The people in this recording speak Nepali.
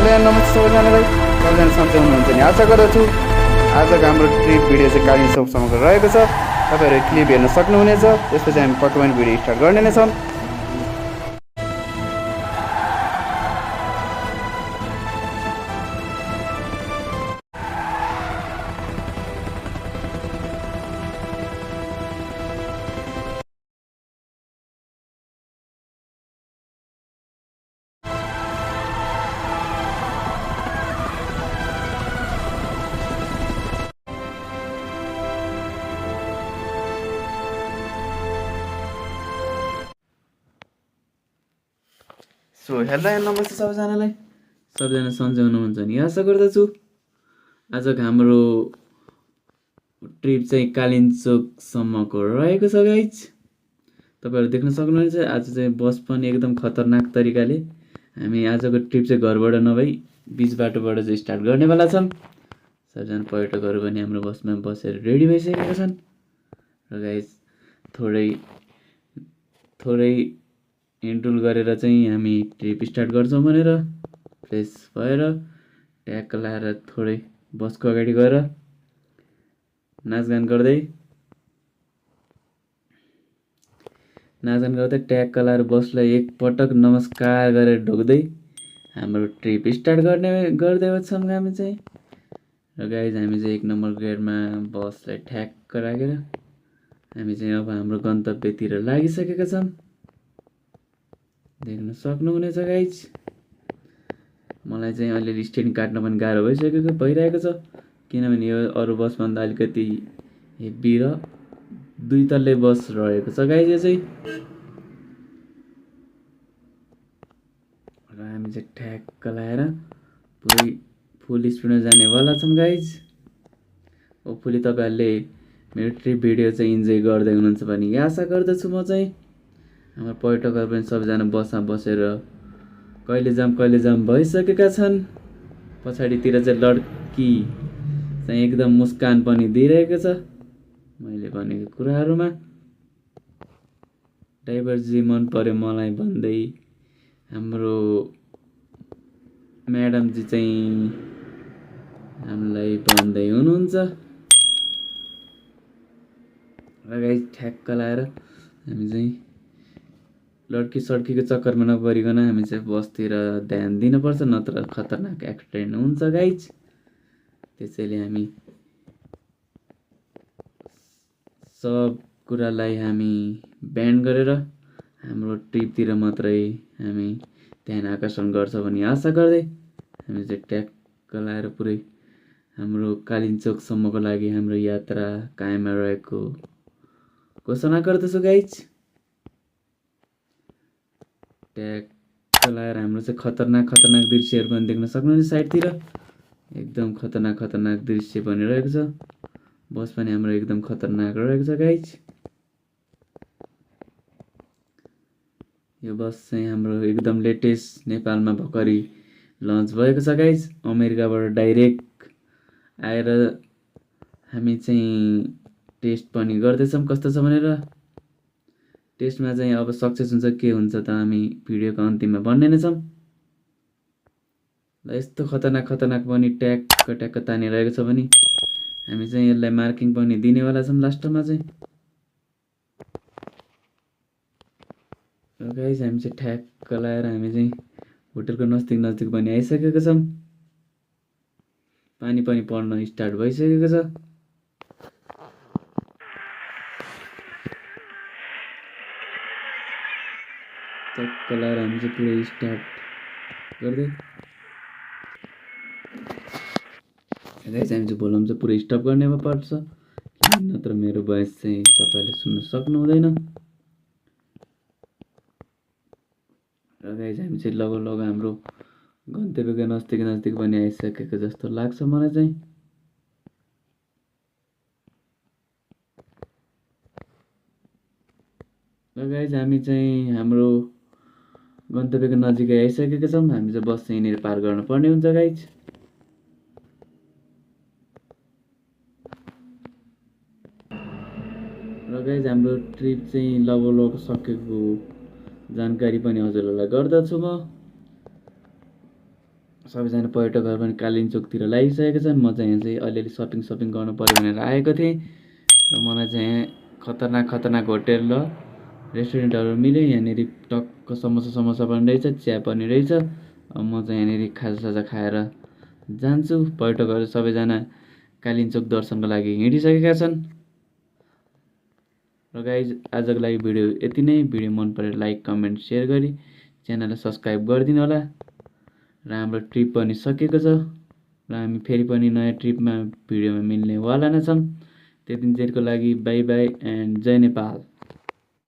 हेलो एन्ड नमस्ते सबैजनालाई। सबैजना सन्चै हुनुहुन्छ नि आशा गर्दछु। आजको हाम्रो ट्रिप भिडियो चाहिँ कालिम्पोङ चोकसम्मको रहेको छ। तपाईँहरू क्लिप हेर्न सक्नुहुनेछ। त्यसपछि हामी पक्कै पनि भिडियो स्टार्ट गर्ने नै छौँ। सो हेलो एन्ड नमस्ते सबैजनालाई। सबैजना सन्चै हुनुहुन्छ नि आशा गर्दछु। आजको हाम्रो ट्रिप चाहिँ कालिम्पोङसम्मको रहेको छ गाइज। तपाईँहरू देख्न सक्नुहुन्छ आज चाहिँ बस पनि एकदम खतरनाक तरिकाले हामी आजको ट्रिप चाहिँ घरबाट नभई बिच बाटोबाट चाहिँ स्टार्ट गर्नेवाला छौँ। सबैजना पर्यटकहरू पनि हाम्रो बसमा बसेर रेडी भइसकेका छन् र गाइज थोरै हिँडुल गरेर चाहिँ हामी ट्रिप स्टार्ट गर्छौँ भनेर फ्रेस भएर ट्याग लाएर थोरै बसको अगाडि गएर नाचगान गर्दै ट्याग लाएर बसलाई एकपटक नमस्कार गरेर ढोक्दै हाम्रो ट्रिप स्टार्ट गर्दै छौँ हामी चाहिँ। र गाइज हामी चाहिँ 1 नम्बर गेटमा बसलाई ठ्याक्क राखेर हामी चाहिँ अब हाम्रो गन्तव्यतिर लागिसकेका छौँ। देख्न सक्नुहुनेछ गाइज। मलाई चाहिँ अलिअलि स्ट्यान्ड काट्न पनि गाह्रो भइरहेको छ किनभने यो अरू बसभन्दा अलिकति हेभी र 2 तल्ले बस रहेको छ गाइज यो चाहिँ। र हामी चाहिँ ठ्याक्क लाएर पुरै फुल स्पिडमा जानेवाला छौँ गाइज। होपफुली तपाईँहरूले मेरो ट्रिप भिडियो चाहिँ इन्जोय गर्दै हुनुहुन्छ भने आशा गर्दछु म चाहिँ। हाम्रो पर्यटकहरू पनि सबैजना बसमा बसेर कहिले जाम भइसकेका छन्। पछाडितिर चाहिँ लड्की चाहिँ एकदम मुस्कान पनि दिइरहेको छ मैले भनेको कुराहरूमा। ड्राइभरजी मन पर्यो मलाई भन्दै हाम्रो म्याडमजी चाहिँ हामीलाई भन्दै हुनुहुन्छ। र गाइस ठ्याक्क लाएर हामी चाहिँ लड्की सड्कीको चक्करमा नपरिकन हामी चाहिँ बसतिर ध्यान दिनुपर्छ नत्र खतरनाक एक्सिडेन्ट हुन्छ गाइज। त्यसैले हामी सब कुरालाई हामी ब्यान गरेर हाम्रो ट्रिपतिर मात्रै हामी ध्यान आकर्षण गर्छ भन्ने आशा गर्दै हामी चाहिँ ट्याक्क लाएर पुरै हाम्रो कालिम्पोङसम्मको लागि हाम्रो यात्रा कायममा रहेको घोषणा गर्दछु गाइज। ट्याक्क लाएर हाम्रो चाहिँ खतरनाक दृश्यहरू पनि देख्न सक्नुहुन्छ साइडतिर। एकदम खतरनाक दृश्य पनि रहेको छ। बस पनि हाम्रो एकदम खतरनाक रहेको छ गाइज। यो बस चाहिँ हाम्रो एकदम लेटेस्ट नेपालमा भर्खरै लन्च भएको छ गाइज। अमेरिकाबाट डाइरेक्ट आएर हामी चाहिँ टेस्ट पनि गर्दैछौँ कस्तो छ भनेर। टेस्टमा चाहिँ अब सक्सेस हुन्छ के हुन्छ त हामी भिडियोको अन्तिममा भन्ने नै छौँ। ल यस्तो खतरनाक पनि ट्याक्क तानिरहेको छ भने हामी चाहिँ यसलाई मार्किङ पनि दिनेवाला छौँ लास्टमा चाहिँ। र गाइस हामी चाहिँ ठ्याक्क लाएर हामी चाहिँ होटलको नजिक पनि आइसकेको छौँ। पानी पनि पर्न स्टार्ट भइसकेको छ। टक्क लाएर हामी चाहिँ पुरै स्टार्ट गर्दै गाइस हामी चाहिँ भोलुम चाहिँ पुरै स्टप गर्ने पर्छ नत्र मेरो भोइस चाहिँ तपाईँले सुन्न सक्नु हुँदैन। र गाइस हामी चाहिँ लगभग हाम्रो गन्तव्यको नजिक पनि आइसकेको जस्तो लाग्छ मलाई चाहिँ। र गाइस हामी चाहिँ हाम्रो गन्तव्यको नजिकै आइसकेका छौँ। हामी चाहिँ बस चाहिँ यहीँनिर पार गर्न पर्ने हुन्छ गाइस। र गाइस हाम्रो ट्रिप चाहिँ लगभग सकेको जानकारी पनि हजुरहरूलाई गर्दछु म। सबैजना पर्यटकहरू पनि कालिम्पोङतिर लागिसकेका छन्। म चाहिँ यहाँ चाहिँ अलिअलि सपिङ गर्नु पऱ्यो भनेर आएको थिएँ र मलाई चाहिँ यहाँ खतरनाक होटेल र रेस्टुरेन्टहरू मिल्यो। यहाँनिर टक्क समोसा पनि रहेछ, चिया पनि रहेछ। म चाहिँ यहाँनिर खाजासाजा खाएर जान्छु। पर्यटकहरू सबैजना कालिम्पोङ दर्शनको लागि हिँडिसकेका छन्। र गाइज आजको लागि भिडियो यति नै। भिडियो मन परे लाइक कमेन्ट सेयर गरी च्यानललाई सब्सक्राइब गरिदिनु होला। र हाम्रो ट्रिप पनि सकिएको छ र हामी फेरि पनि नयाँ ट्रिपमा भिडियोमा मिल्नेवाला नै छौँ। त्यतिन्जेलको लागि बाई बाई एन्ड जय नेपाल।